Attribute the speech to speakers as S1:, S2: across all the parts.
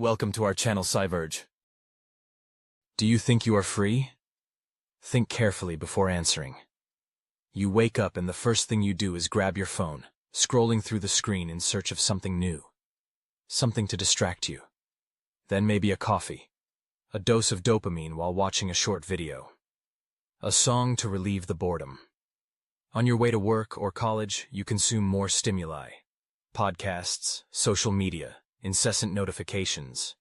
S1: Welcome to our channel, Psyverge. Do you think you are free? Think carefully before answering. You wake up and the first thing you do is grab your phone, scrolling through the screen in search of something new. Something to distract you. Then maybe a coffee. A dose of dopamine while watching a short video. A song to relieve the boredom. On your way to work or college, you consume more stimuli. Podcasts, social media, incessant notifications.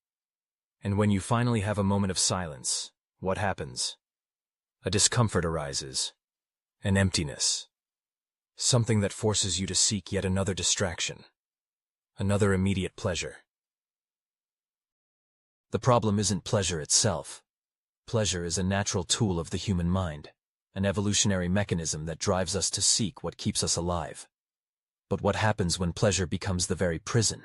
S1: And when you finally have a moment of silence, what happens? A discomfort arises. An emptiness. Something that forces you to seek yet another distraction. Another immediate pleasure. The problem isn't pleasure itself. Pleasure is a natural tool of the human mind, an evolutionary mechanism that drives us to seek what keeps us alive. But what happens when pleasure becomes the very prison?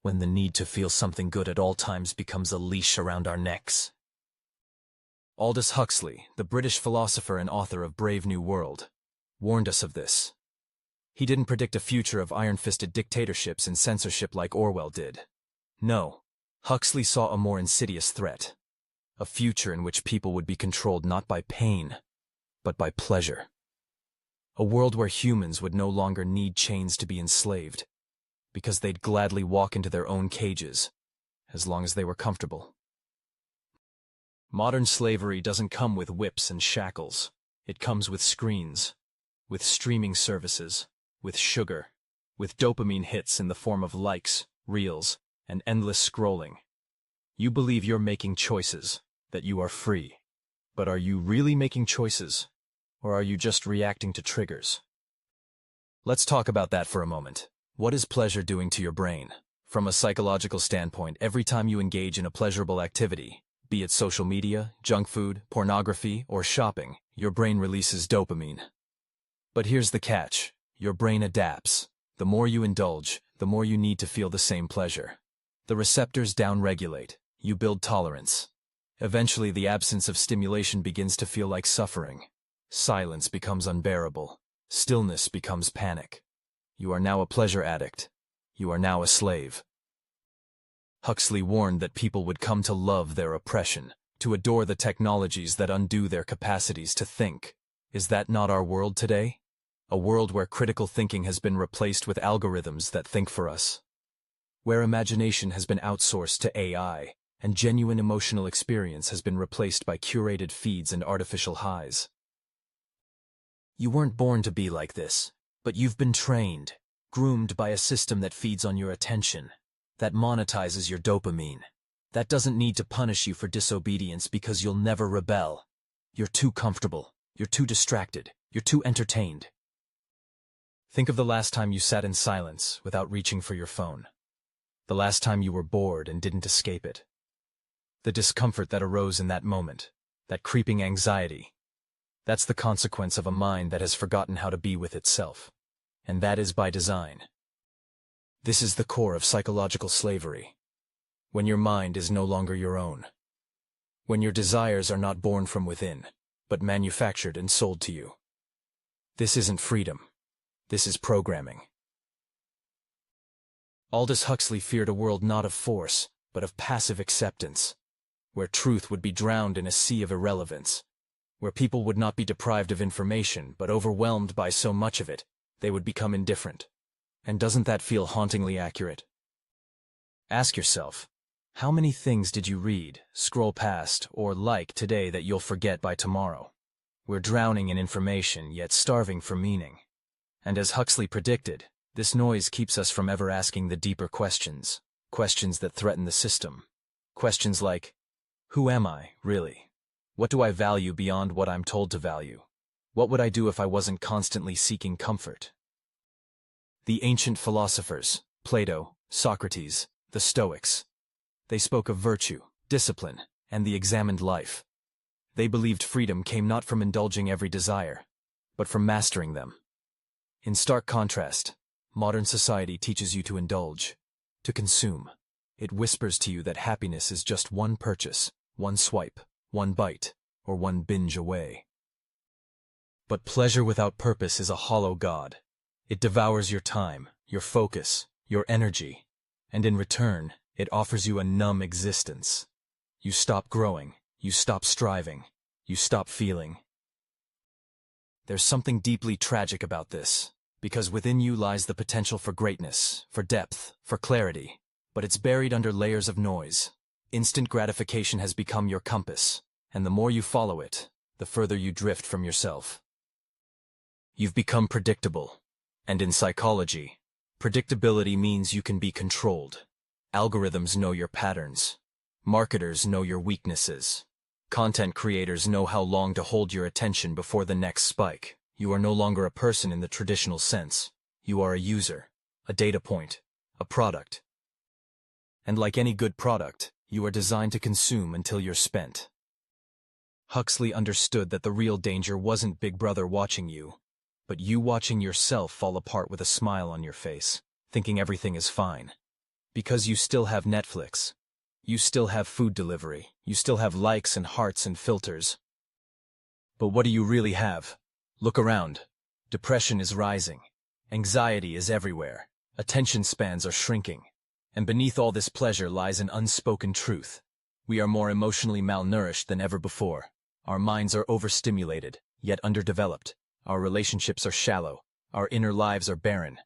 S1: When the need to feel something good at all times becomes a leash around our necks? Aldous Huxley, the British philosopher and author of Brave New World, warned us of this. He didn't predict a future of iron-fisted dictatorships and censorship like Orwell did. No, Huxley saw a more insidious threat. A future in which people would be controlled not by pain, but by pleasure. A world where humans would no longer need chains to be enslaved, because they'd gladly walk into their own cages, as long as they were comfortable. Modern slavery doesn't come with whips and shackles. It comes with screens, with streaming services, with sugar, with dopamine hits in the form of likes, reels, and endless scrolling. You believe you're making choices, that you are free. But are you really making choices, or are you just reacting to triggers? Let's talk about that for a moment. What is pleasure doing to your brain? From a psychological standpoint, every time you engage in a pleasurable activity, be it social media, junk food, pornography, or shopping, your brain releases dopamine. But here's the catch. Your brain adapts. The more you indulge, the more you need to feel the same pleasure. The receptors downregulate. You build tolerance. Eventually, the absence of stimulation begins to feel like suffering. Silence becomes unbearable. Stillness becomes panic. You are now a pleasure addict. You are now a slave. Huxley warned that people would come to love their oppression, to adore the technologies that undo their capacities to think. Is that not our world today? A world where critical thinking has been replaced with algorithms that think for us. Where imagination has been outsourced to AI, and genuine emotional experience has been replaced by curated feeds and artificial highs. You weren't born to be like this, but you've been trained, groomed by a system that feeds on your attention, that monetizes your dopamine, that doesn't need to punish you for disobedience because you'll never rebel. You're too comfortable, you're too distracted, you're too entertained. Think of the last time you sat in silence without reaching for your phone. The last time you were bored and didn't escape it. The discomfort that arose in that moment, that creeping anxiety, that's the consequence of a mind that has forgotten how to be with itself. And that is by design. This is the core of psychological slavery. When your mind is no longer your own. When your desires are not born from within, but manufactured and sold to you. This isn't freedom. This is programming. Aldous Huxley feared a world not of force, but of passive acceptance, where truth would be drowned in a sea of irrelevance, where people would not be deprived of information, but overwhelmed by so much of it, they would become indifferent. And doesn't that feel hauntingly accurate? Ask yourself, how many things did you read, scroll past, or like today that you'll forget by tomorrow? We're drowning in information, yet starving for meaning. And as Huxley predicted, this noise keeps us from ever asking the deeper questions, questions that threaten the system. Questions like, who am I, really? What do I value beyond what I'm told to value? What would I do if I wasn't constantly seeking comfort? The ancient philosophers, Plato, Socrates, the Stoics, they spoke of virtue, discipline, and the examined life. They believed freedom came not from indulging every desire, but from mastering them. In stark contrast, modern society teaches you to indulge, to consume. It whispers to you that happiness is just one purchase, one swipe, one bite, or one binge away. But pleasure without purpose is a hollow god. It devours your time, your focus, your energy, and in return, It offers you a numb existence. You stop growing, you stop striving, you stop feeling. There's something deeply tragic about this, because within you lies the potential for greatness, for depth, for clarity, but it's buried under layers of noise. Instant gratification has become your compass, and the more you follow it, the further you drift from yourself. You've become predictable, and in psychology, predictability means you can be controlled. Algorithms know your patterns. Marketers know your weaknesses. Content creators know how long to hold your attention before the next spike. You are no longer a person in the traditional sense. You are a user, a data point, a product. And like any good product, you are designed to consume until you're spent. Huxley understood that the real danger wasn't Big Brother watching you, but you watching yourself fall apart with a smile on your face, thinking everything is fine. Because you still have Netflix. You still have food delivery. You still have likes and hearts and filters. But what do you really have? Look around. Depression is rising. Anxiety is everywhere. Attention spans are shrinking. And beneath all this pleasure lies an unspoken truth. We are more emotionally malnourished than ever before. Our minds are overstimulated, yet underdeveloped. Our relationships are shallow. Our inner lives are barren.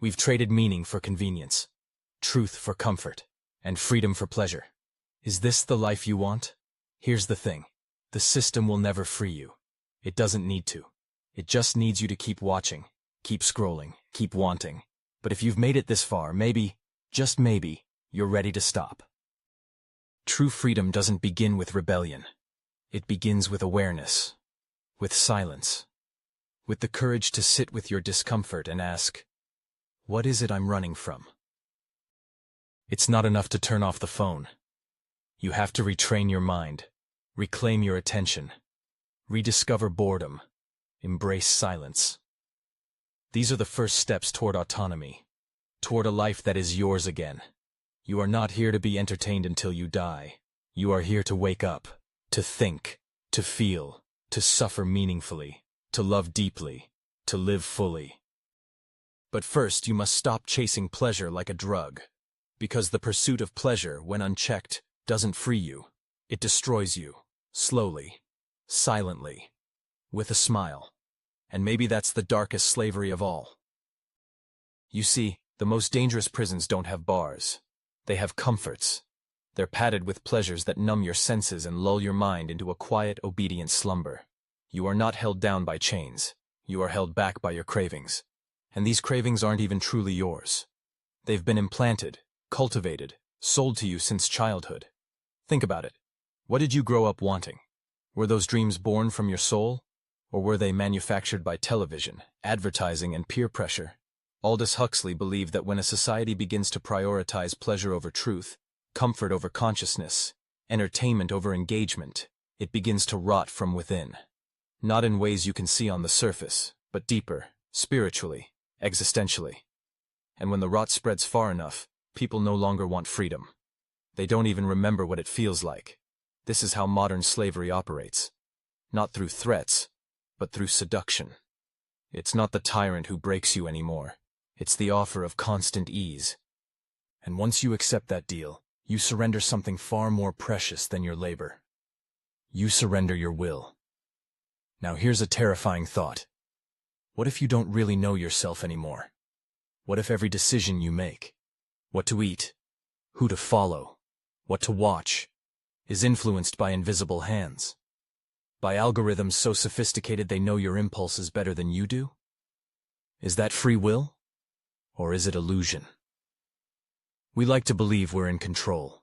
S1: We've traded meaning for convenience, truth for comfort, and freedom for pleasure. Is this the life you want? Here's the thing. The system will never free you. It doesn't need to. It just needs you to keep watching, keep scrolling, keep wanting. But if you've made it this far, maybe, just maybe, you're ready to stop. True freedom doesn't begin with rebellion. It begins with awareness, with silence, with the courage to sit with your discomfort and ask, what is it I'm running from? It's not enough to turn off the phone. You have to retrain your mind, reclaim your attention, rediscover boredom, embrace silence. These are the first steps toward autonomy, toward a life that is yours again. You are not here to be entertained until you die. You are here to wake up, to think, to feel, to suffer meaningfully, to love deeply, to live fully. But first, you must stop chasing pleasure like a drug. Because the pursuit of pleasure, when unchecked, doesn't free you. It destroys you, slowly, silently, with a smile. And maybe that's the darkest slavery of all. You see, the most dangerous prisons don't have bars. They have comforts. They're padded with pleasures that numb your senses and lull your mind into a quiet, obedient slumber. You are not held down by chains. You are held back by your cravings. And these cravings aren't even truly yours. They've been implanted, cultivated, sold to you since childhood. Think about it. What did you grow up wanting? Were those dreams born from your soul? Or were they manufactured by television, advertising, and peer pressure? Aldous Huxley believed that when a society begins to prioritize pleasure over truth, comfort over consciousness, entertainment over engagement, it begins to rot from within. Not in ways you can see on the surface, but deeper, spiritually, existentially. And when the rot spreads far enough, people no longer want freedom. They don't even remember what it feels like. This is how modern slavery operates. Not through threats, but through seduction. It's not the tyrant who breaks you anymore. It's the offer of constant ease. And once you accept that deal, you surrender something far more precious than your labor. You surrender your will. Now here's a terrifying thought. What if you don't really know yourself anymore? What if every decision you make, what to eat, who to follow, what to watch, is influenced by invisible hands? By algorithms so sophisticated they know your impulses better than you do? Is that free will? Or is it illusion? We like to believe we're in control.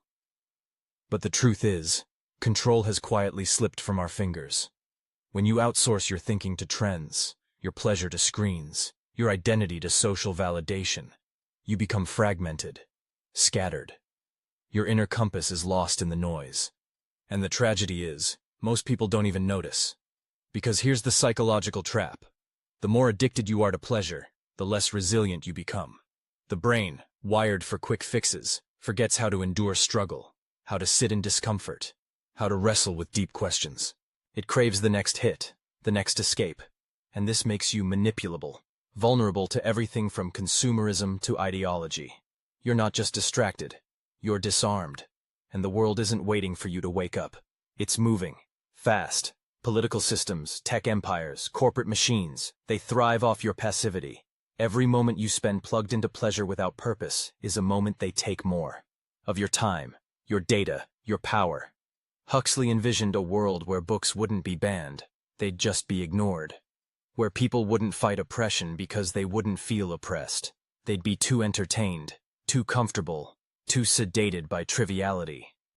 S1: But the truth is, control has quietly slipped from our fingers. When you outsource your thinking to trends, your pleasure to screens, your identity to social validation, you become fragmented, scattered. Your inner compass is lost in the noise. And the tragedy is, most people don't even notice. Because here's the psychological trap. The more addicted you are to pleasure, the less resilient you become. The brain, wired for quick fixes, forgets how to endure struggle, how to sit in discomfort, how to wrestle with deep questions. It craves the next hit, the next escape, and this makes you manipulable, vulnerable to everything from consumerism to ideology. You're not just distracted, you're disarmed. And the world isn't waiting for you to wake up. It's moving. Fast. Political systems, tech empires, corporate machines, they thrive off your passivity. Every moment you spend plugged into pleasure without purpose is a moment they take more. Of your time, your data, your power. Huxley envisioned a world where books wouldn't be banned, they'd just be ignored. Where people wouldn't fight oppression because they wouldn't feel oppressed. They'd be too entertained, too comfortable, too sedated by triviality.